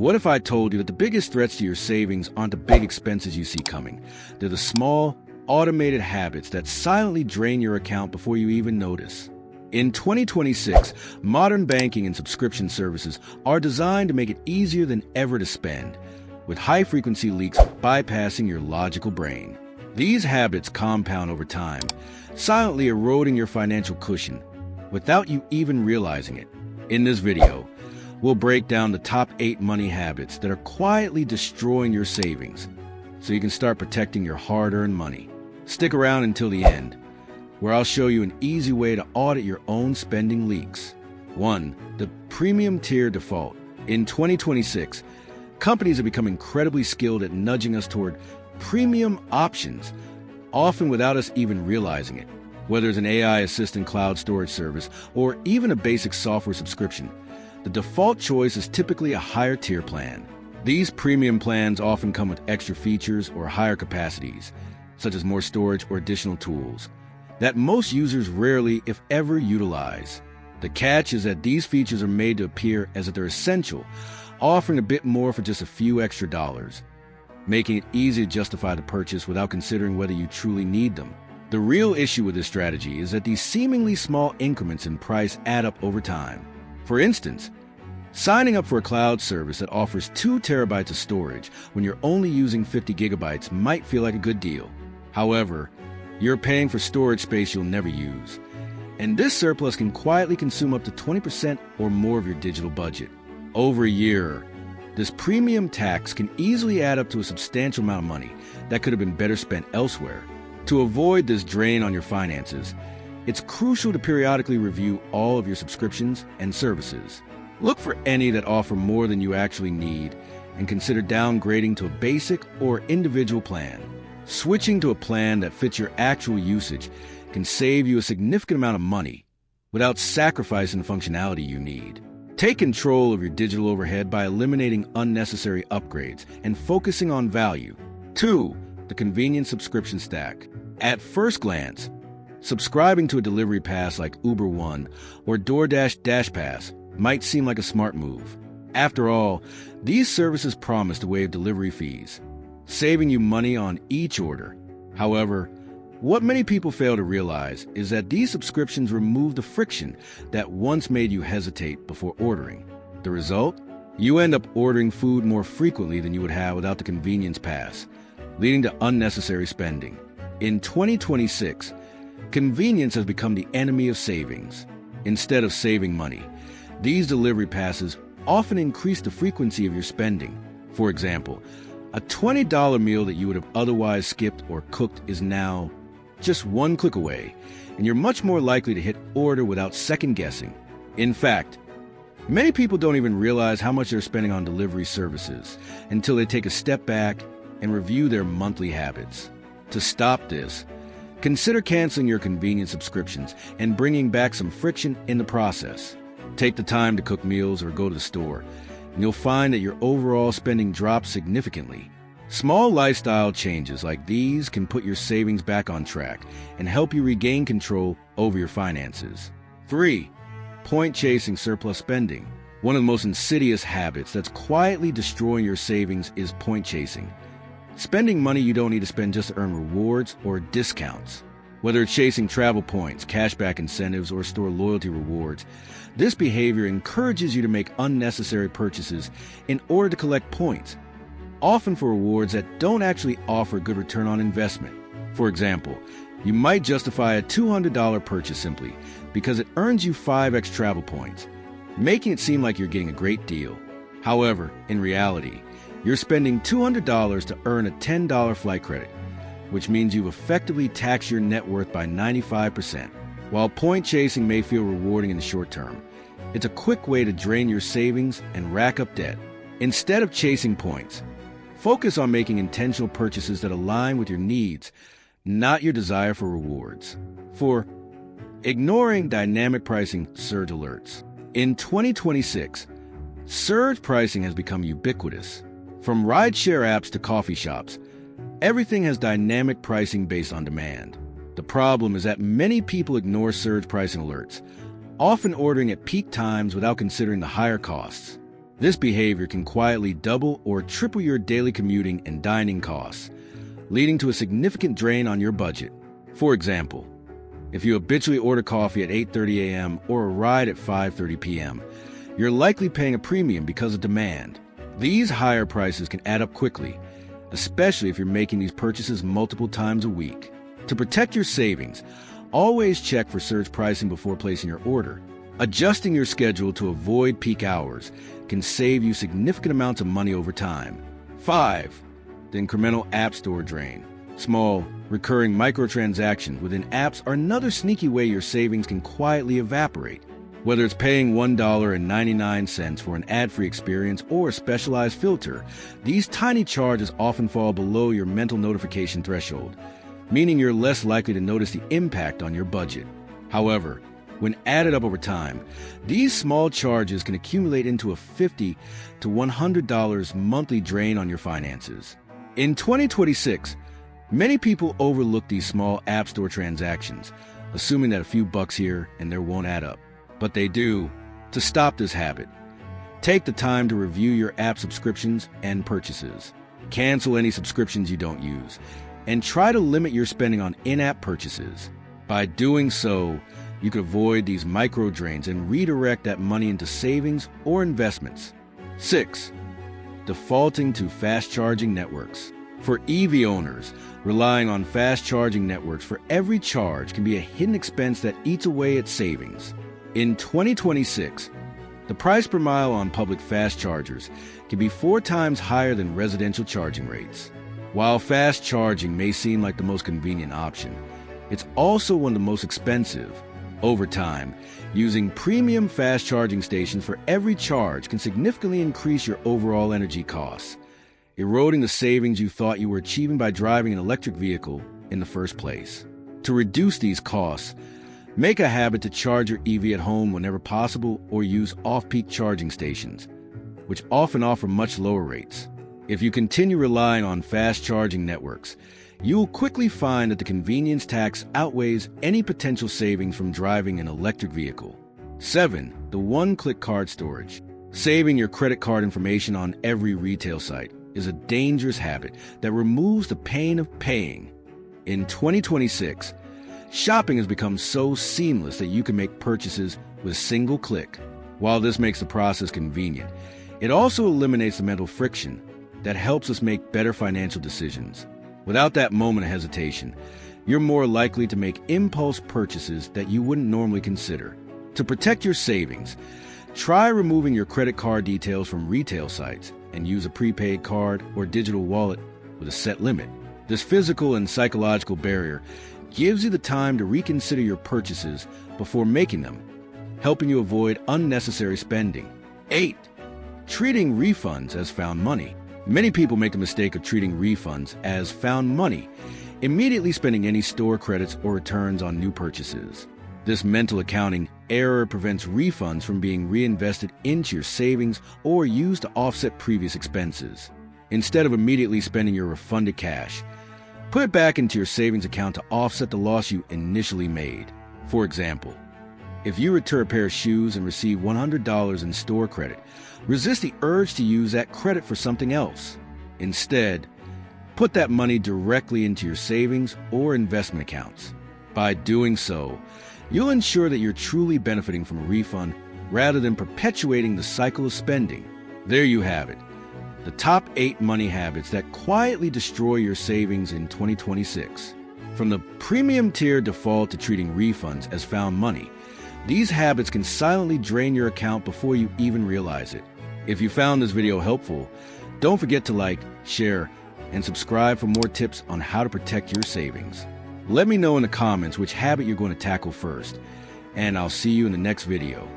What if I told you that the biggest threats to your savings aren't the big expenses you see coming? They're the small, automated habits that silently drain your account before you even notice. In 2026, modern banking and subscription services are designed to make it easier than ever to spend, with high-frequency leaks bypassing your logical brain. These habits compound over time, silently eroding your financial cushion without you even realizing it. In this video, we'll break down the top 8 money habits that are quietly destroying your savings so you can start protecting your hard-earned money. Stick around until the end, where I'll show you an easy way to audit your own spending leaks. 1. The premium tier default. In 2026, companies have become incredibly skilled at nudging us toward premium options, often without us even realizing it. Whether it's an AI assistant cloud storage service or even a basic software subscription, the default choice is typically a higher tier plan. These premium plans often come with extra features or higher capacities, such as more storage or additional tools, that most users rarely, if ever, utilize. The catch is that these features are made to appear as if they're essential, offering a bit more for just a few extra dollars, making it easy to justify the purchase without considering whether you truly need them. The real issue with this strategy is that these seemingly small increments in price add up over time. For instance, signing up for a cloud service that offers 2 terabytes of storage when you're only using 50 gigabytes might feel like a good deal. However, you're paying for storage space you'll never use, and this surplus can quietly consume up to 20% or more of your digital budget. Over a year, this premium tax can easily add up to a substantial amount of money that could have been better spent elsewhere. To avoid this drain on your finances, it's crucial to periodically review all of your subscriptions and services. Look for any that offer more than you actually need and consider downgrading to a basic or individual plan. Switching to a plan that fits your actual usage can save you a significant amount of money without sacrificing the functionality you need. Take control of your digital overhead by eliminating unnecessary upgrades and focusing on value. 2. The convenient subscription stack. At first glance, subscribing to a delivery pass like Uber One or DoorDash Dash Pass might seem like a smart move. After all, these services promise to waive delivery fees, saving you money on each order. However, what many people fail to realize is that these subscriptions remove the friction that once made you hesitate before ordering. The result? You end up ordering food more frequently than you would have without the convenience pass, leading to unnecessary spending. In 2026, convenience has become the enemy of savings. Instead of saving money, these delivery passes often increase the frequency of your spending. For example, a $20 meal that you would have otherwise skipped or cooked is now just one click away, and you're much more likely to hit order without second guessing. In fact, many people don't even realize how much they're spending on delivery services until they take a step back and review their monthly habits. To stop this, consider canceling your convenience subscriptions and bringing back some friction in the process. Take the time to cook meals or go to the store, and you'll find that your overall spending drops significantly. Small lifestyle changes like these can put your savings back on track and help you regain control over your finances. 3. Point-chasing surplus spending. One of the most insidious habits that's quietly destroying your savings is point-chasing. Spending money you don't need to spend just to earn rewards or discounts. Whether it's chasing travel points, cashback incentives, or store loyalty rewards, this behavior encourages you to make unnecessary purchases in order to collect points, often for rewards that don't actually offer a good return on investment. For example, you might justify a $200 purchase simply because it earns you 5x travel points, making it seem like you're getting a great deal. However, in reality, you're spending $200 to earn a $10 flight credit, which means you've effectively taxed your net worth by 95%. While point chasing may feel rewarding in the short term, it's a quick way to drain your savings and rack up debt. Instead of chasing points, focus on making intentional purchases that align with your needs, not your desire for rewards. 4. Ignoring dynamic pricing surge alerts. In 2026, surge pricing has become ubiquitous. From rideshare apps to coffee shops, everything has dynamic pricing based on demand. The problem is that many people ignore surge pricing alerts, often ordering at peak times without considering the higher costs. This behavior can quietly double or triple your daily commuting and dining costs, leading to a significant drain on your budget. For example, if you habitually order coffee at 8:30 a.m. or a ride at 5:30 p.m., you're likely paying a premium because of demand. These higher prices can add up quickly, especially if you're making these purchases multiple times a week. To protect your savings, always check for surge pricing before placing your order. Adjusting your schedule to avoid peak hours can save you significant amounts of money over time. 5. The incremental app store drain. Small, recurring microtransactions within apps are another sneaky way your savings can quietly evaporate. Whether it's paying $1.99 for an ad-free experience or a specialized filter, these tiny charges often fall below your mental notification threshold, meaning you're less likely to notice the impact on your budget. However, when added up over time, these small charges can accumulate into a $50 to $100 monthly drain on your finances. In 2026, many people overlook these small app store transactions, assuming that a few bucks here and there won't add up. But they do. To stop this habit, take the time to review your app subscriptions and purchases. Cancel any subscriptions you don't use, and try to limit your spending on in-app purchases. By doing so, you could avoid these micro drains and redirect that money into savings or investments. 6. Defaulting to fast charging networks. For EV owners, relying on fast charging networks for every charge can be a hidden expense that eats away at savings. In 2026, the price per mile on public fast chargers can be 4 times higher than residential charging rates. While fast charging may seem like the most convenient option, it's also one of the most expensive. Over time, using premium fast charging stations for every charge can significantly increase your overall energy costs, eroding the savings you thought you were achieving by driving an electric vehicle in the first place. To reduce these costs, make a habit to charge your EV at home whenever possible or use off-peak charging stations, which often offer much lower rates. If you continue relying on fast charging networks, you will quickly find that the convenience tax outweighs any potential savings from driving an electric vehicle. 7. The one-click card storage. Saving your credit card information on every retail site is a dangerous habit that removes the pain of paying. In 2026, shopping has become so seamless that you can make purchases with a single click. While this makes the process convenient, it also eliminates the mental friction that helps us make better financial decisions. Without that moment of hesitation, you're more likely to make impulse purchases that you wouldn't normally consider. To protect your savings, try removing your credit card details from retail sites and use a prepaid card or digital wallet with a set limit. This physical and psychological barrier gives you the time to reconsider your purchases before making them, helping you avoid unnecessary spending. 8. Treating refunds as found money. Many people make the mistake of treating refunds as found money, immediately spending any store credits or returns on new purchases. This mental accounting error prevents refunds from being reinvested into your savings or used to offset previous expenses. Instead of immediately spending your refunded cash, put it back into your savings account to offset the loss you initially made. For example, if you return a pair of shoes and receive $100 in store credit, resist the urge to use that credit for something else. Instead, put that money directly into your savings or investment accounts. By doing so, you'll ensure that you're truly benefiting from a refund rather than perpetuating the cycle of spending. There you have it, the top 8 money habits that quietly destroy your savings in 2026. From the premium tier default to treating refunds as found money, these habits can silently drain your account before you even realize it. If you found this video helpful, don't forget to like, share, and subscribe for more tips on how to protect your savings. Let me know in the comments which habit you're going to tackle first, and I'll see you in the next video.